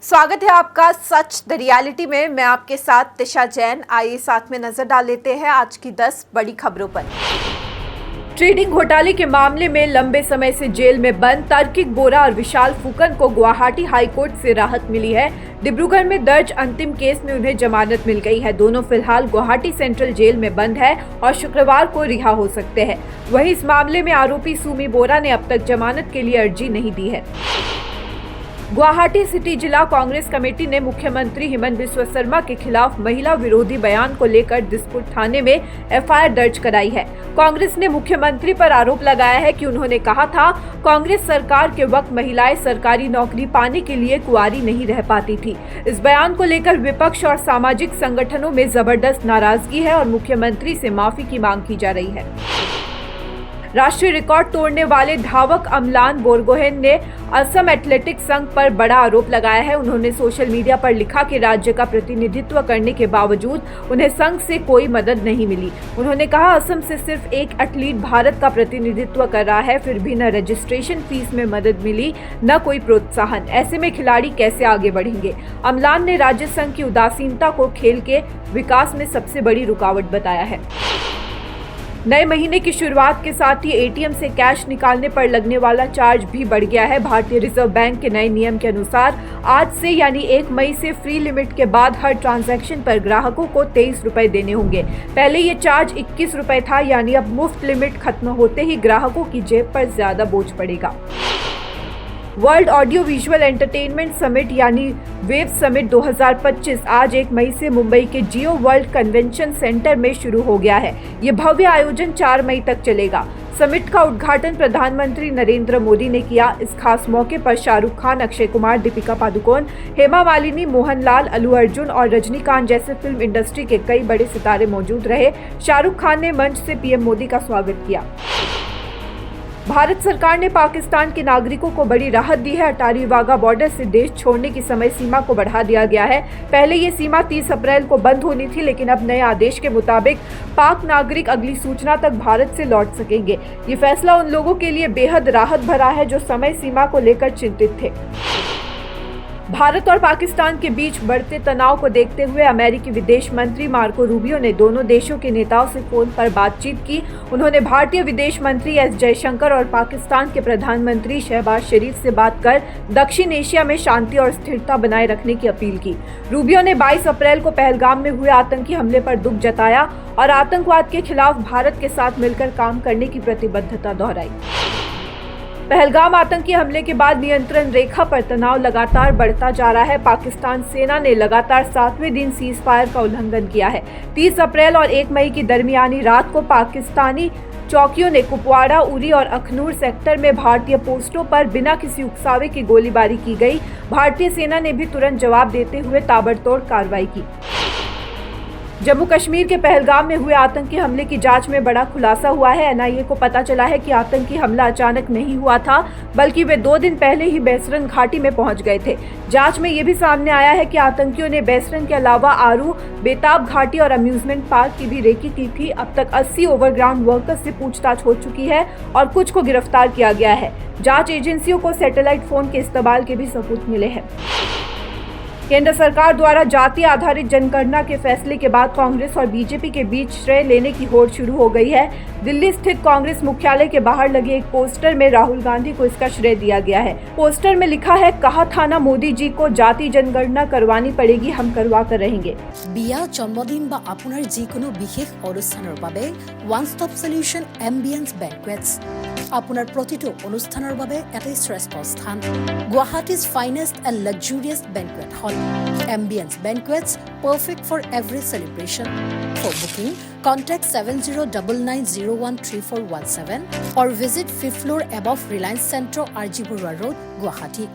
स्वागत है आपका सच द रियलिटी में। मैं आपके साथ तिशा जैन। आइए साथ में नजर डाल लेते हैं आज की 10 बड़ी खबरों पर। ट्रेडिंग घोटाले के मामले में लंबे समय से जेल में बंद तार्किक बोरा और विशाल फूकन को गुवाहाटी हाईकोर्ट से राहत मिली है। डिब्रूगढ़ में दर्ज अंतिम केस में उन्हें जमानत मिल गई है। दोनों फिलहाल गुवाहाटी सेंट्रल जेल में बंद है और शुक्रवार को रिहा हो सकते हैं। वहीं इस मामले में आरोपी सुमी बोरा ने अब तक जमानत के लिए अर्जी नहीं दी है। गुवाहाटी सिटी जिला कांग्रेस कमेटी ने मुख्यमंत्री हेमंत बिस्वा शर्मा के खिलाफ महिला विरोधी बयान को लेकर दिसपुर थाने में एफआईआर दर्ज कराई है। कांग्रेस ने मुख्यमंत्री पर आरोप लगाया है कि उन्होंने कहा था कांग्रेस सरकार के वक्त महिलाएं सरकारी नौकरी पाने के लिए कुंवारी नहीं रह पाती थी। इस बयान को लेकर विपक्ष और सामाजिक संगठनों में जबरदस्त नाराजगी है और मुख्यमंत्री से माफी की मांग की जा रही है। राष्ट्रीय रिकॉर्ड तोड़ने वाले धावक अमलान बोरगोहेन ने असम एथलेटिक्स संघ पर बड़ा आरोप लगाया है। उन्होंने सोशल मीडिया पर लिखा कि राज्य का प्रतिनिधित्व करने के बावजूद उन्हें संघ से कोई मदद नहीं मिली। उन्होंने कहा असम से सिर्फ एक एथलीट भारत का प्रतिनिधित्व कर रहा है, फिर भी न रजिस्ट्रेशन फीस में मदद मिली न कोई प्रोत्साहन। ऐसे में खिलाड़ी कैसे आगे बढ़ेंगे। अमलान ने राज्य संघ की उदासीनता को खेल के विकास में सबसे बड़ी रुकावट बताया है। नए महीने की शुरुआत के साथ ही एटीएम से कैश निकालने पर लगने वाला चार्ज भी बढ़ गया है। भारतीय रिजर्व बैंक के नए नियम के अनुसार आज से यानी 1 मई से फ्री लिमिट के बाद हर ट्रांजैक्शन पर ग्राहकों को 23 रुपए देने होंगे। पहले ये चार्ज 21 रुपए था, यानी अब मुफ्त लिमिट खत्म होते ही ग्राहकों की जेब पर ज्यादा बोझ पड़ेगा। World audio visual entertainment summit यानी वेव समिट 2025 आज 1 मई से मुंबई के जियो वर्ल्ड कन्वेंशन सेंटर में शुरू हो गया है। ये भव्य आयोजन 4 मई तक चलेगा। समिट का उद्घाटन प्रधानमंत्री नरेंद्र मोदी ने किया। इस खास मौके पर शाहरुख खान, अक्षय कुमार, दीपिका पादुकोण, हेमा मालिनी, मोहनलाल, अल्लू अर्जुन और रजनीकांत जैसे फिल्म इंडस्ट्री के कई बड़े सितारे मौजूद रहे। शाहरुख खान ने मंच से पीएम मोदी का स्वागत किया। भारत सरकार ने पाकिस्तान के नागरिकों को बड़ी राहत दी है। अटारी वाघा बॉर्डर से देश छोड़ने की समय सीमा को बढ़ा दिया गया है। पहले ये सीमा 30 अप्रैल को बंद होनी थी, लेकिन अब नए आदेश के मुताबिक पाक नागरिक अगली सूचना तक भारत से लौट सकेंगे। ये फैसला उन लोगों के लिए बेहद राहत भरा है जो समय सीमा को लेकर चिंतित थे। भारत और पाकिस्तान के बीच बढ़ते तनाव को देखते हुए अमेरिकी विदेश मंत्री मार्को रूबियो ने दोनों देशों के नेताओं से फोन पर बातचीत की। उन्होंने भारतीय विदेश मंत्री एस जयशंकर और पाकिस्तान के प्रधानमंत्री शहबाज शरीफ से बात कर दक्षिण एशिया में शांति और स्थिरता बनाए रखने की अपील की। रूबियो ने 22 अप्रैल को पहलगाम में हुए आतंकी हमले पर दुख जताया और आतंकवाद के खिलाफ भारत के साथ मिलकर काम करने की प्रतिबद्धता दोहराई। पहलगाम आतंकी हमले के बाद नियंत्रण रेखा पर तनाव लगातार बढ़ता जा रहा है। पाकिस्तान सेना ने लगातार 7वें दिन सीज फायर का उल्लंघन किया है। 30 अप्रैल और 1 मई की दरमियानी रात को पाकिस्तानी चौकियों ने कुपवाड़ा, उरी और अखनूर सेक्टर में भारतीय पोस्टों पर बिना किसी उकसावे की गोलीबारी की गई। भारतीय सेना ने भी तुरंत जवाब देते हुए ताबड़तोड़ कार्रवाई की। जम्मू कश्मीर के पहलगाम में हुए आतंकी हमले की जांच में बड़ा खुलासा हुआ है। एनआईए को पता चला है कि आतंकी हमला अचानक नहीं हुआ था, बल्कि वे 2 दिन पहले ही बेसरन घाटी में पहुंच गए थे। जांच में ये भी सामने आया है कि आतंकियों ने बेसरन के अलावा आरू, बेताब घाटी और अम्यूजमेंट पार्क की भी रेकी की थी। अब तक 80 ओवरग्राउंड वर्कर्स से पूछताछ हो चुकी है और कुछ को गिरफ्तार किया गया है। जांच एजेंसियों को सैटेलाइट फोन के इस्तेमाल के भी सबूत मिले हैं। केंद्र सरकार द्वारा जाति आधारित जनगणना के फैसले के बाद कांग्रेस और बीजेपी के बीच श्रेय लेने की होड़ शुरू हो गई है। दिल्ली स्थित कांग्रेस मुख्यालय के बाहर लगे एक पोस्टर में राहुल गांधी को इसका श्रेय दिया गया है। पोस्टर में लिखा है, कहा था ना मोदी जी को जाति जनगणना करवानी पड़ेगी, हम करवा कर रहेंगे। बिया, जन्मदिन बा आपुनार जिकोनो विशेष अनुष्ठाনৰ বাবে ওয়ান স্টপ সলিউশন এম্বিয়েন্স বেংকুৱেটছ। আপোনাৰ প্ৰতিটো অনুষ্ঠানৰ বাবে এটাই শ্ৰেষ্ঠ স্থান। গুৱাহাটীজ ফাইনেষ্ট এণ্ড লাক্সাৰিয়াছ বেংকুৱেট হল। Ambience Banquets, perfect for every celebration. For booking, contact 7099013417 or visit 5th floor above Reliance Centro, RG Burwa Road, Guwahati.